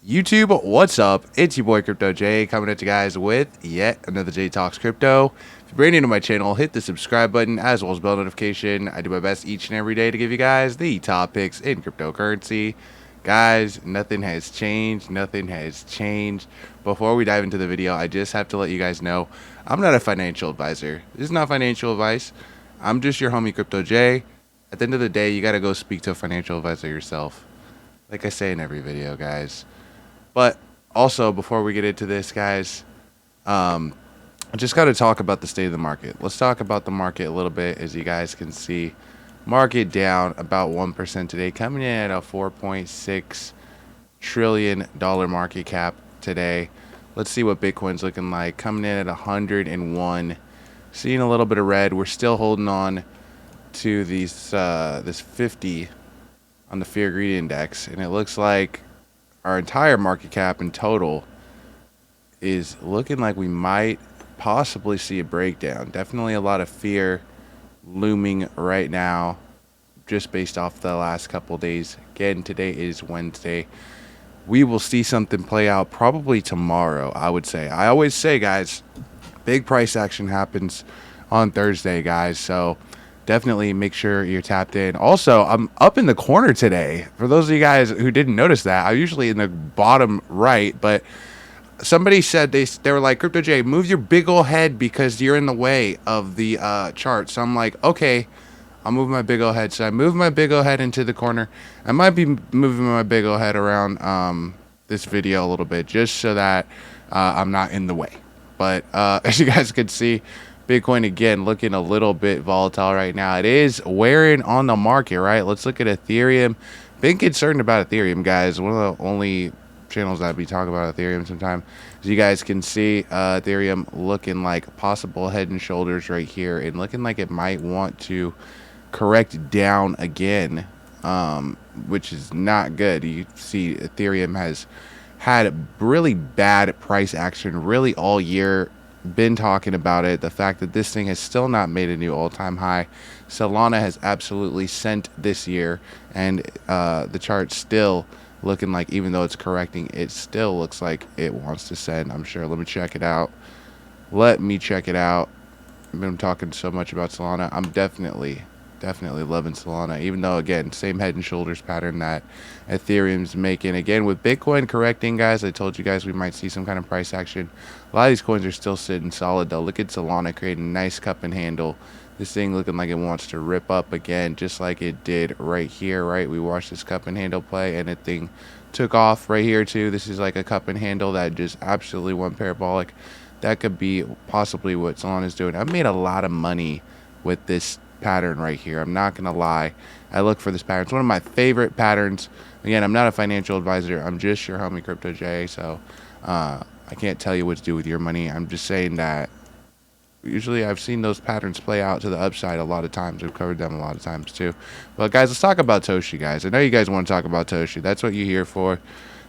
YouTube, what's up? It's your boy Crypto J coming at you guys with yet another J Talks Crypto. If you're brand new to my channel, hit the subscribe button as well as bell notification. I do my best each and every day to give you guys the top picks in cryptocurrency. Guys, nothing has changed. Nothing has changed. Before we dive into the video, I just have to let you guys know I'm not a financial advisor. This is not financial advice. I'm just your homie Crypto J. At the end of the day, you got to go speak to a financial advisor yourself. Like I say in every video, guys. But also, before we get into this, guys, I just got to talk about the state of the market. Let's talk about the market a little bit. As you guys can see, market down about 1% today, coming in at a $4.6 trillion market cap today. Let's see what Bitcoin's looking like. Coming in at 101, seeing a little bit of red. We're still holding on to these this 50 on the Fear Greed Index, and it looks like our entire market cap in total is looking like we might possibly see a breakdown. Definitely a lot of fear looming right now, just based off the last couple days. Again, today is Wednesday. We will see something play out probably tomorrow, I would say. I always say, guys, big price action happens on Thursday, guys. So definitely make sure you're tapped in. Also, I'm up in the corner today. For those of you guys who didn't notice that, I'm usually in the bottom right, but somebody said they were like, Crypto J, move your big ol' head because you're in the way of the chart. So I'm like, okay, I'll move my big ol' head. So I move my big ol' head into the corner. I might be moving my big ol' head around this video a little bit just so that I'm not in the way. But as you guys can see, Bitcoin again looking a little bit volatile right now. It is wearing on the market, right? Let's look at Ethereum. Been concerned about Ethereum, guys. One of the only channels that we talk about Ethereum sometime. As you guys can see, Ethereum looking like possible head and shoulders right here, and looking like it might want to correct down again, which is not good. You see Ethereum has had really bad price action really all year. Been talking about it. The fact that this thing has still not made a new all-time high. Solana has absolutely sent this year, and the chart still looking like, even though it's correcting, it still looks like it wants to send. I'm sure. Let me check it out. I've been talking so much about Solana. I'm definitely loving Solana, even though, again, same head and shoulders pattern that Ethereum's making. Again, with Bitcoin correcting, guys, I told you guys we might see some kind of price action. A lot of these coins are still sitting solid, though. Look at Solana creating a nice cup and handle. This thing looking like it wants to rip up again, just like it did right here, right? We watched this cup and handle play, and the thing took off right here, too. This is like a cup and handle that just absolutely went parabolic. That could be possibly what Solana's doing. I've made a lot of money with this pattern right here. I'm not gonna lie. I look for this pattern. It's one of my favorite patterns. Again, I'm not a financial advisor. I'm just your homie Crypto J. So I can't tell you what to do with your money. I'm just saying that usually I've seen those patterns play out to the upside a lot of times. We've covered them a lot of times too. But guys, let's talk about Toshi, guys. I know you guys want to talk about Toshi. That's what you're here for.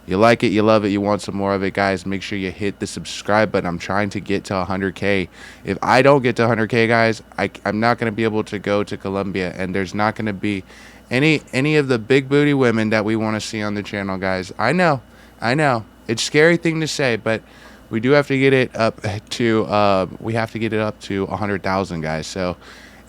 You like it, you love it, you want some more of it, guys. Make sure you hit the subscribe button. I'm trying to get to 100K. If I don't get to 100K, guys, I'm not going to be able to go to Colombia, and there's not going to be any of the big booty women that we want to see on the channel, guys. I know. It's a scary thing to say, but we do have to get it up to 100,000, guys. So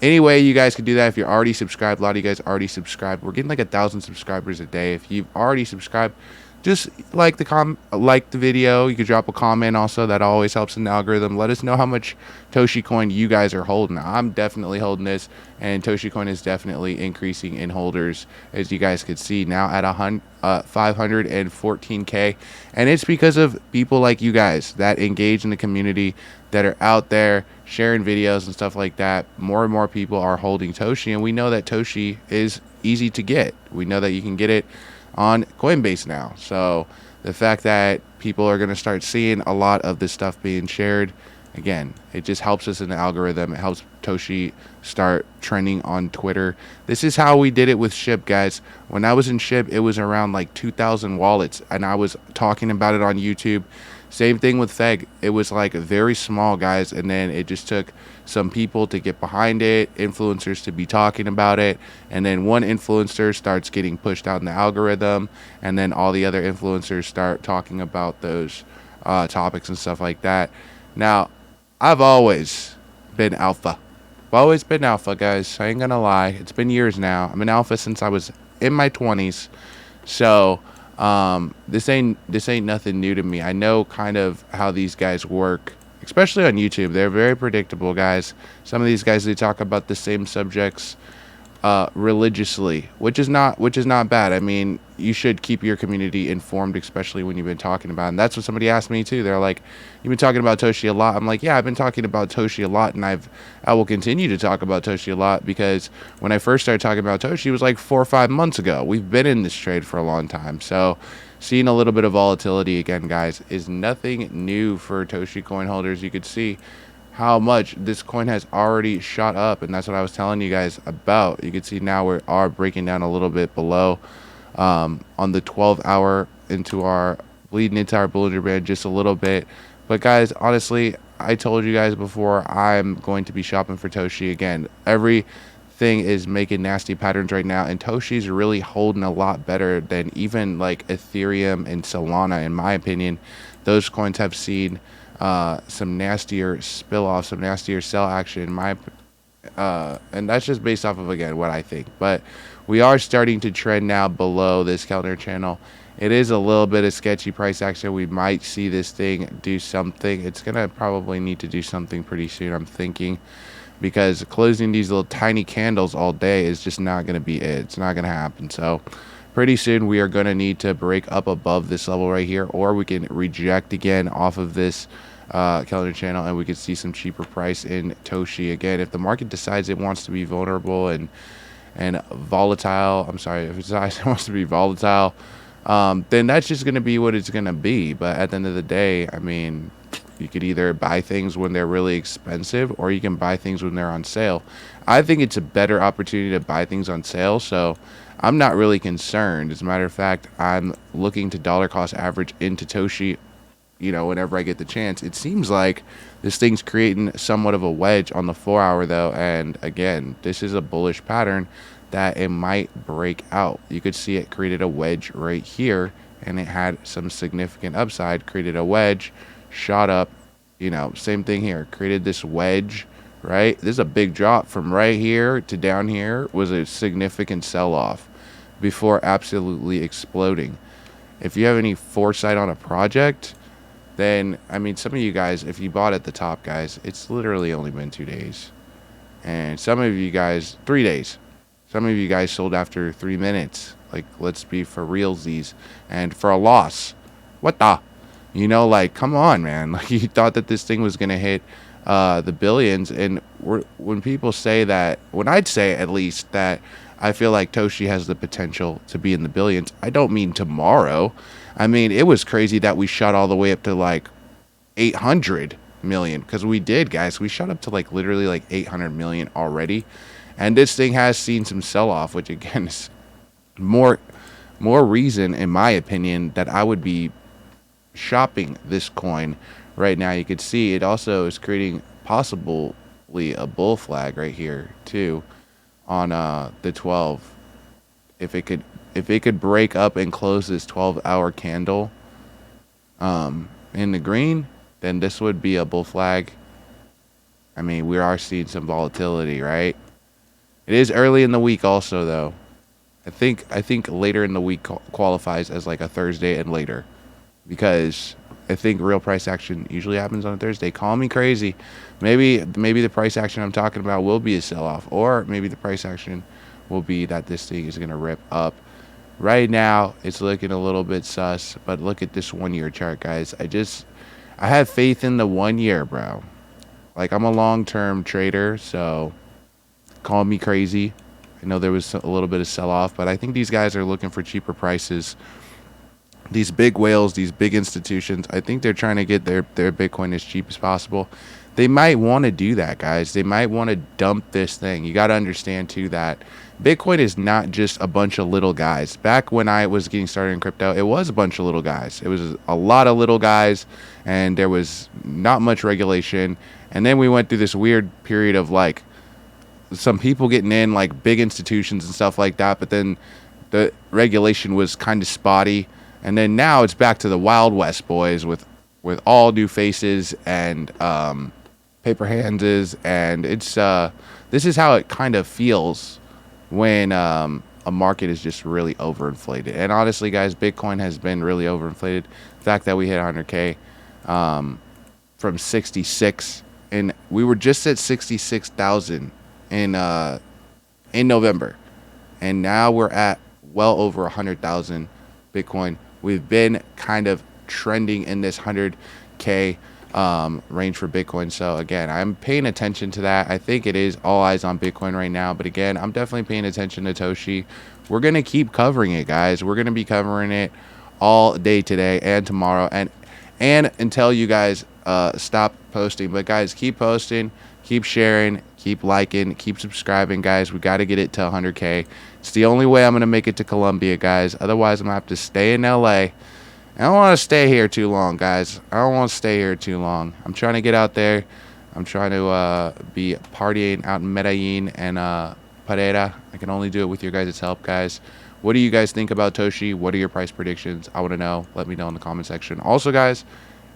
anyway, you guys can do that if you're already subscribed. A lot of you guys already subscribed. We're getting like 1,000 subscribers a day. If you've already subscribed, just like the video. You could drop a comment also. That always helps in the algorithm. Let us know how much Toshi Coin you guys are holding. I'm definitely holding this, and Toshi Coin is definitely increasing in holders, as you guys could see, now at 514K. And it's because of people like you guys that engage in the community, that are out there sharing videos and stuff like that. More and more people are holding Toshi, and we know that Toshi is easy to get. We know that you can get it on Coinbase now. So the fact that people are going to start seeing a lot of this stuff being shared Again, it just helps us in the algorithm. It helps Toshi start trending on Twitter. This is how we did it with SHIB, guys. When I was in SHIB, it was around like 2,000 wallets, and I was talking about it on YouTube. Same thing with FEG. It was like very small, guys, and then it just took some people to get behind it, influencers to be talking about it, and then one influencer starts getting pushed out in the algorithm, and then all the other influencers start talking about those topics and stuff like that. Now, I've always been alpha. I've always been alpha, guys. I ain't gonna lie. It's been years now. I'm an alpha since I was in my 20s. So, this ain't nothing new to me. I know kind of how these guys work, especially on YouTube. They're very predictable, guys. Some of these guys, they talk about the same subjects religiously, which is not bad. I mean, you should keep your community informed, especially when you've been talking about it. And that's what somebody asked me too. They're like, you've been talking about Toshi a lot. I'm like, yeah, I've been talking about Toshi a lot, and I will continue to talk about Toshi a lot, because when I first started talking about Toshi, it was like 4 or 5 months ago. We've been in this trade for a long time. So seeing a little bit of volatility again, guys, is nothing new for Toshi coin holders. You could see how much this coin has already shot up, and that's what I was telling you guys about. You can see now we are breaking down a little bit below on the 12-hour bleeding into our Bollinger Band just a little bit. But guys, honestly, I told you guys before, I'm going to be shopping for Toshi again. Everything is making nasty patterns right now, and Toshi's really holding a lot better than even like Ethereum and Solana, in my opinion. Those coins have seen some nastier spill off, some nastier sell action, and that's just based off of, again, what I think. But we are starting to trend now below this calendar channel. It is a little bit of sketchy price action. We might see this thing do something. It's gonna probably need to do something pretty soon, I'm thinking, because closing these little tiny candles all day is just not gonna be it. It's not gonna happen. So pretty soon we are going to need to break up above this level right here, or we can reject again off of this calendar channel, and we could see some cheaper price in Toshi again. If the market decides it wants to be vulnerable and volatile, I'm sorry, if it decides it wants to be volatile, then that's just going to be what it's going to be. But at the end of the day, I mean, you could either buy things when they're really expensive, or you can buy things when they're on sale. I think it's a better opportunity to buy things on sale, so I'm not really concerned. As a matter of fact, I'm looking to dollar cost average into Toshi, whenever I get the chance. It seems like this thing's creating somewhat of a wedge on the 4-hour though, and again, this is a bullish pattern that it might break out. You could see it created a wedge right here, and it had some significant upside, created a wedge, shot up, same thing here, created this wedge, right? This is a big drop from right here to down here, was a significant sell-off before absolutely exploding. If you have any foresight on a project, then, I mean, some of you guys, if you bought at the top, guys, it's literally only been 2 days. And some of you guys, 3 days. Some of you guys sold after 3 minutes. Like, let's be for realsies. And for a loss. What the? Like, come on, man. Like, you thought that this thing was going to hit the billions. And when people say that, when I'd say at least that I feel like Toshi has the potential to be in the billions, I don't mean tomorrow. I mean, it was crazy that we shot all the way up to like 800 million, because we did, guys. We shot up to like literally like 800 million already. And this thing has seen some sell off, which again is more reason, in my opinion, that I would be shopping this coin right now. You could see it also is creating possibly a bull flag right here too on the 12. If it could break up and close this 12-hour candle in the green, then this would be a bull flag. I mean, we are seeing some volatility, right? It is early in the week also, though. I think later in the week qualifies as like a Thursday and later, because I think real price action usually happens on a Thursday. Call me crazy. Maybe the price action I'm talking about will be a sell-off, or maybe the price action will be that this thing is going to rip up. Right now, it's looking a little bit sus, but look at this 1-year chart, guys. I have faith in the 1 year, bro. Like, I'm a long-term trader, so call me crazy. I know there was a little bit of sell-off, but I think these guys are looking for cheaper prices. These big whales, these big institutions, I think they're trying to get their Bitcoin as cheap as possible. they might want to do that, guys. They might want to dump this thing. You got to understand too that Bitcoin is not just a bunch of little guys. Back when I was getting started in crypto, it was a bunch of little guys. It was a lot of little guys, and there was not much regulation. And then we went through this weird period of like some people getting in, like big institutions and stuff like that, but then the regulation was kind of spotty. And then now it's back to the Wild West, boys, with all new faces and paper hands, and it's this is how it kind of feels when a market is just really overinflated. And honestly, guys, Bitcoin has been really overinflated. The fact that we hit 100K from 66, and we were just at 66,000 in November, and now we're at well over 100,000 Bitcoin. We've been kind of trending in this 100K range for Bitcoin. So again, I'm paying attention to that. I think it is all eyes on Bitcoin right now, but again, I'm definitely paying attention to Toshi. We're going to keep covering it, guys. We're going to be covering it all day today and tomorrow, and until you guys stop posting. But guys, keep posting, keep sharing, keep liking, keep subscribing, guys. We got to get it to 100K. It's the only way I'm going to make it to Colombia, guys. Otherwise, I'm going to have to stay in LA. I don't want to stay here too long, guys. I don't want to stay here too long. I'm trying to get out there. I'm trying to be partying out in Medellin and Pereira. I can only do it with your guys' help, guys. What do you guys think about Toshi? What are your price predictions? I want to know. Let me know in the comment section. Also, guys,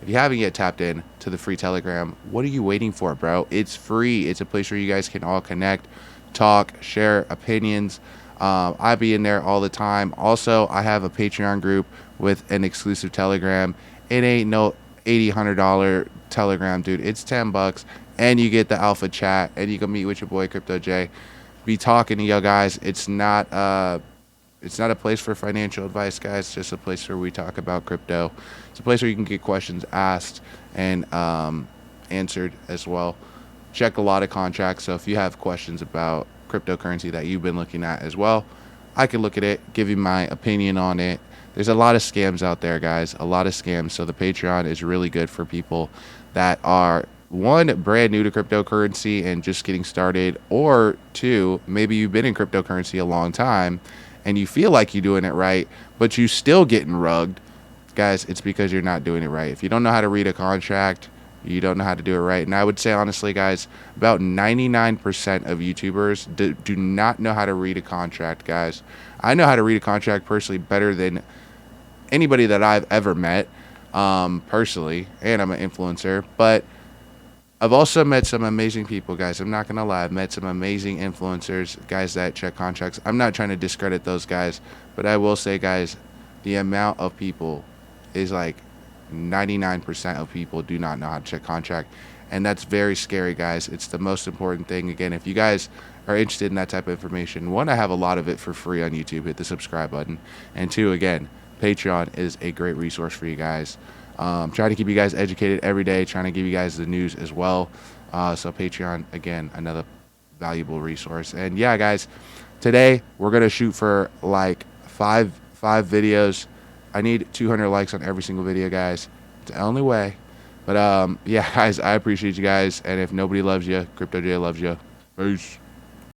if you haven't yet tapped in to the free Telegram, what are you waiting for, bro? It's free. It's a place where you guys can all connect, talk, share opinions. I be in there all the time. Also, I have a Patreon group with an exclusive Telegram. It ain't no $100 Telegram, dude. It's $10, and you get the alpha chat, and you can meet with your boy Crypto J. Be talking to you guys. It's not a place for financial advice, guys. It's just a place where we talk about crypto. It's a place where you can get questions asked and answered as well. Check a lot of contracts. So if you have questions about cryptocurrency that you've been looking at as well, I can look at it, give you my opinion on it. There's a lot of scams out there, guys, a lot of scams. So the Patreon is really good for people that are, one, brand new to cryptocurrency and just getting started, or two, maybe you've been in cryptocurrency a long time and you feel like you're doing it right, but you still getting rugged. Guys, it's because you're not doing it right. If you don't know how to read a contract, you don't know how to do it right. And I would say, honestly, guys, about 99% of YouTubers do not know how to read a contract, guys. I know how to read a contract personally better than anybody that I've ever met, personally, and I'm an influencer. But I've also met some amazing people, guys. I'm not going to lie. I've met some amazing influencers, guys that check contracts. I'm not trying to discredit those guys, but I will say, guys, the amount of people is like 99% of people do not know how to check contract, and that's very scary, guys. It's the most important thing. Again, if you guys are interested in that type of information, one, I have a lot of it for free on YouTube. Hit the subscribe button, and two, again, Patreon is a great resource for you guys. Trying to keep you guys educated every day, trying to give you guys the news as well. So Patreon, again, another valuable resource. And yeah, guys, today we're gonna shoot for like five videos. I need 200 likes on every single video, guys. It's the only way. But yeah, guys, I appreciate you guys. And if nobody loves you, Crypto J loves you. Peace.